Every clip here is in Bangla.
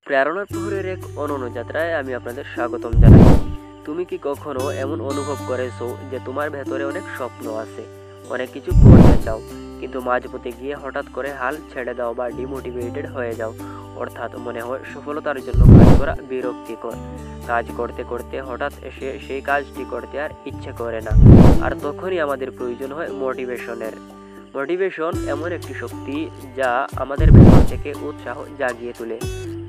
প্রেরণার প্রহরের এক অনন্য যাত্রায় আমি আপনাদের স্বাগতম জানাই। তুমি কি কখনো এমন অনুভব করেছো যে তোমার ভেতরে অনেক স্বপ্ন আছে, অনেক কিছু করতে চাও, কিন্তু মাঝপথে গিয়ে হঠাৎ করে হাল ছেড়ে দাও বা ডিমোটিভেটেড হয়ে যাও? অর্থাৎ মনে হয় সফলতার জন্য কাজ করা বিরক্তিকর। কাজ করতে করতে হঠাৎ এসে সেই কাজটি করতে আর ইচ্ছে করে না। আর তখনই আমাদের প্রয়োজন হয় মোটিভেশনের। মোটিভেশন এমন একটি শক্তি যা আমাদের ভেতর থেকে উৎসাহ জাগিয়ে তোলে।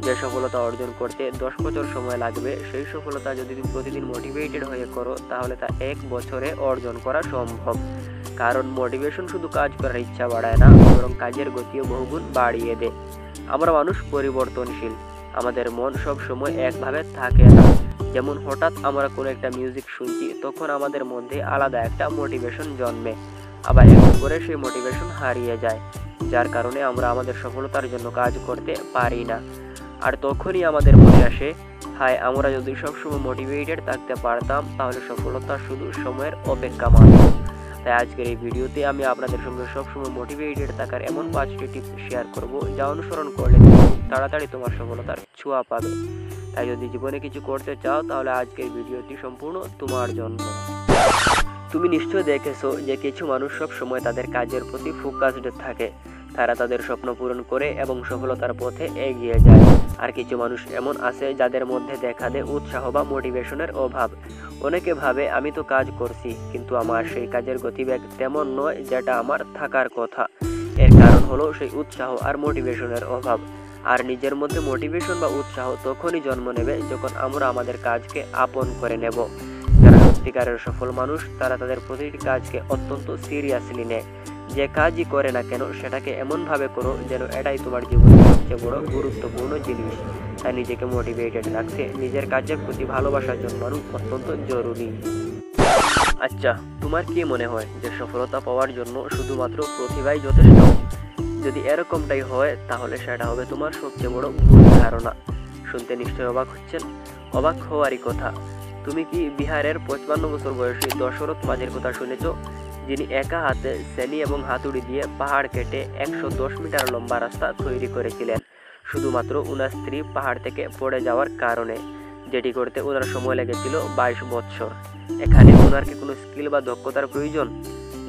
যে সফলতা অর্জন করতে 10 বছর সময় লাগবে, সেই সফলতা যদি তুমি প্রতিদিন মোটিভেটেড হয়ে করো, তাহলে তা 1 বছরে অর্জন করা সম্ভব। কারণ মোটিভেশন শুধু কাজ করার ইচ্ছা বাড়ায় না, বরং কাজের গতিও বহুগুণ বাড়িয়ে দেয়। আমরা মানুষ পরিবর্তনশীল, আমাদের মন সব সময় একভাবে থাকে না। যেমন হঠাৎ আমরা কোনো একটা মিউজিক শুনছি, তখন আমাদের মধ্যে আলাদা একটা মোটিভেশন জন্মে, আবার একটু করে সেই মোটিভেশন হারিয়ে যায়, যার কারণে আমরা আমাদের সফলতার জন্য কাজ করতে পারি না। আর তখনই আমাদের মনে আসে, হায়, আমরা যদি সবসময় মোটিভেটেড থাকতে পারতাম, তাহলে সফলতা শুধু সময়ের অপেক্ষা মাত্র। তাই আজকের এই ভিডিওতে আমি আপনাদের সঙ্গে সবসময় মোটিভেটেড থাকার এমন 5টি টিপস শেয়ার করব, যা অনুসরণ করলে তুমি খুব তাড়াতাড়ি তোমার সফলতার ছোঁয়া পাবে। তাই যদি জীবনে কিছু করতে চাও, তাহলে আজকের ভিডিওটি সম্পূর্ণ তোমার জন্য। তুমি নিশ্চয় দেখেছো যে কিছু মানুষ সব সময় তাদের কাজের প্রতি ফোকাসড থাকে। তারা তাদের স্বপ্ন পূরণ করে এবং সফলতার পথে এগিয়ে যায়। আর কিছু মানুষ এমন আছে যাদের মধ্যে দেখা দেয় উৎসাহ বা মোটিভেশনের অভাব। অনেকে ভাবে, আমি তো কাজ করছি, কিন্তু আমার সেই কাজের গতিবেগ তেমন নয় যেটা আমার থাকার কথা। এর কারণ হলো সেই উৎসাহ আর মোটিভেশনের অভাব। আর নিজের মধ্যে মোটিভেশন বা উৎসাহ তখনই জন্ম নেবে যখন আমরা আমাদের কাজকে আপন করে নেব। যারা সত্যিকারের সফল মানুষ, তারা তাদের প্রতিটি কাজকে অত্যন্ত সিরিয়াসলি নেয়। যে কাজই করে না কেন, সেটাকে এমনভাবে করো যেন এটাই তোমার জীবনের সবচেয়ে বড় গুরুত্বপূর্ণ জিনিস। তাই নিজেকে মোটিভেটেড রাখতে নিজের কাজের প্রতি ভালোবাসা জন্মানো অত্যন্ত জরুরি। আচ্ছা, তোমার কি মনে হয় যে সফলতা পাওয়ার জন্য শুধুমাত্র প্রতিভাই যথেষ্ট? যদি এরকমটাই হয়, তাহলে সেটা হবে তোমার সবচেয়ে বড় ভুল ধারণা। শুনতে নিশ্চয় অবাক হচ্ছেন। অবাক হওয়ারই কথা। তুমি কি বিহারের 55 বছর বয়সী দশরথ মাঝির কথা শুনেছ, যিনি একা হাতে শ্রেণী এবং হাতুড়ি দিয়ে পাহাড় কেটে 110 মিটার লম্বা রাস্তা তৈরি করেছিলেন, শুধুমাত্র ওনার স্ত্রী পাহাড় থেকে পড়ে যাওয়ার কারণে, যেটি করতে ওনার সময় লেগেছিল 22 বছর। এখানে ওনার কি কোনো স্কিল বা দক্ষতার প্রয়োজন?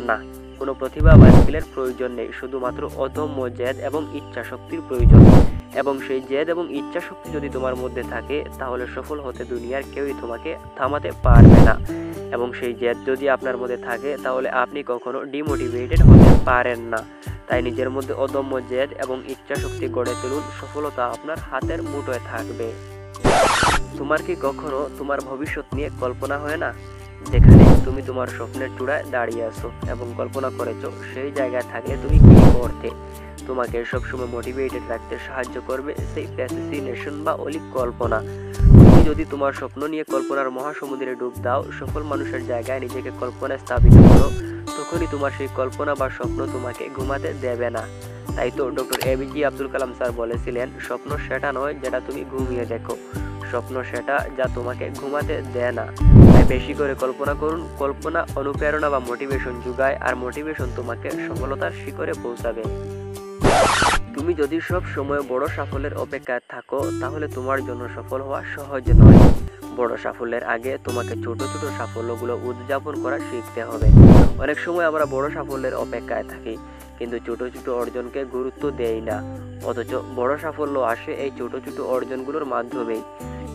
না, কোনো প্রতিভা বা স্কিলের প্রয়োজন নেই, শুধুমাত্র অদম্য জেদ এবং ইচ্ছা শক্তির প্রয়োজন। এবং সেই জেদ এবং ইচ্ছা শক্তি যদি তোমার মধ্যে থাকে, তাহলে সফল হতে দুনিয়ার কেউই তোমাকে থামাতে পারবে না। এবং সেই জেদ যদি আপনার মধ্যে থাকে, তাহলে আপনি কখনো ডিমোটিভেটেড হতে পারেন না। তাই নিজের মধ্যে অদম্য জেদ এবং ইচ্ছা শক্তি গড়ে তুলুন, সফলতা আপনার হাতের মুঠোয় থাকবে। তোমার কি কখনো তোমার ভবিষ্যৎ নিয়ে কল্পনা হয় না? যেখানে তুমি তোমার স্বপ্নের চূড়ায় দাঁড়িয়ে আছো এবং কল্পনা করেছো সেই জায়গায় থাকলে তুমি কি করতে? তোমাকে সবসময় মোটিভেটেড রাখতে সাহায্য করবে সেই প্যাসিনেশন বা অলিক কল্পনা। তুমি যদি তোমার স্বপ্ন নিয়ে কল্পনার মহাসমুদ্রে ডুব দাও, সফল মানুষের জায়গায় নিজেকে কল্পনায় স্থাপিত করো, তখনই তোমার সেই কল্পনা বা স্বপ্ন তোমাকে ঘুমাতে দেবে না। তাই তো doctor APJ Abdul Kalam sir বলেছিলেন, স্বপ্ন সেটা নয় যেটা তুমি ঘুমিয়ে দেখো, স্বপ্ন সেটা যা তোমাকে ঘুমাতে দেয় না। তাই বেশি করে কল্পনা করুন। কল্পনা অনুপ্রেরণা বা মোটিভেশন যোগায়, আর মোটিভেশন তোমাকে সফলতার শিখরে পৌঁছাবে। তুমি যদি সব সময় বড় সাফল্যের অপেক্ষায় থাকো, তাহলে তোমার জন্য সফল হওয়া সহজ নয়। বড় সাফল্যের আগে তোমাকে ছোট ছোট সাফল্যগুলো উদযাপন করা শিখতে হবে। অনেক সময় আমরা বড় সাফল্যের অপেক্ষায় থাকি, কিন্তু ছোট ছোট অর্জনকে গুরুত্ব দেই না। অথচ বড় সাফল্য আসে এই ছোট ছোট অর্জনগুলোর মাধ্যমেই।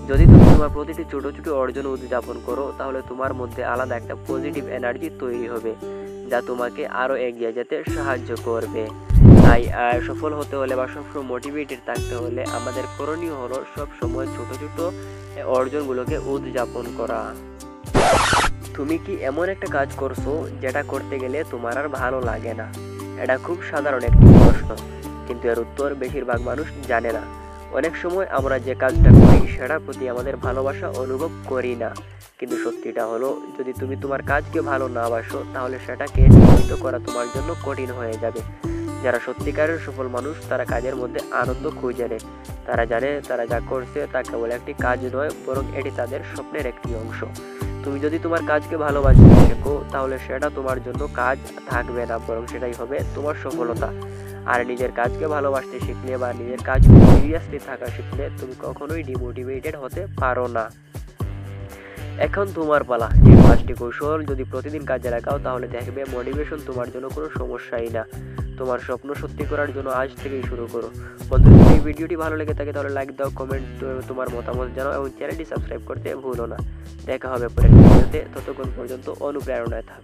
যদি তুমি তোমার প্রতিটি ছোট ছোট অর্জন উদযাপন করো, তাহলে তোমার মধ্যে আলাদা একটা পজিটিভ এনার্জি তৈরি হবে, যা তোমাকে আরও এগিয়ে যেতে সাহায্য করবে। তাই সফল হতে হলে বা সবসময় মোটিভেটেড থাকতে হলে আমাদের করণীয় হলো সবসময় ছোট ছোট অর্জনগুলোকে উদযাপন করা। তুমি কি এমন একটা কাজ করছো যেটা করতে গেলে তোমার আর ভালো লাগে না? এটা খুব সাধারণ একটি প্রশ্ন, কিন্তু এর উত্তর বেশিরভাগ মানুষ জানে না। অনেক সময় আমরা যে কাজটা করি সেটার প্রতি আমাদের ভালোবাসা অনুভব করি না, কিন্তু সত্যিটা হলো, যদি তুমি তোমার কাজকে ভালো না বাসো, তাহলে সেটাকে নিয়মিত করা তোমার জন্য কঠিন হয়ে যাবে। যারা সত্যিকারের সফল মানুষ, তারা কাজের মধ্যে আনন্দ খুঁজে নেয়। তারা জানে তারা যা করছে তা কেবল একটি কাজ নয়, বরং এটি তাদের স্বপ্নের একটি অংশ। তুমি যদি তোমার কাজকে ভালোবাসতে শেখো, তাহলে সেটা তোমার জন্য কাজ থাকবে না, বরং সেটাই হবে তোমার সফলতা। আর নিজের কাজকে ভালোবাসতে শিখলে বা নিজের কাজ সিরিয়াসলি থাকা শিখলে তুমি কখনোই ডিমোটিভেটেড হতে পারো না। এখন তোমার পালা। এই 5টি কৌশল যদি প্রতিদিন কাজে লাগাও তাহলে দেখবে মোটিভেশন তোমার জন্য কোনো সমস্যাই না। তোমার স্বপ্ন সত্যি করার জন্য আজ থেকেই শুরু করো। বন্ধু, যদি এই ভিডিওটি ভালো লেগে থাকে তাহলে লাইক দাও, কমেন্ট তোমার মতামত জানাও এবং চ্যানেলটি সাবস্ক্রাইব করতে ভুলো না। দেখা হবে পরের ভিডিওতে, ততক্ষণ পর্যন্ত অনুপ্রেরণায় থাকো।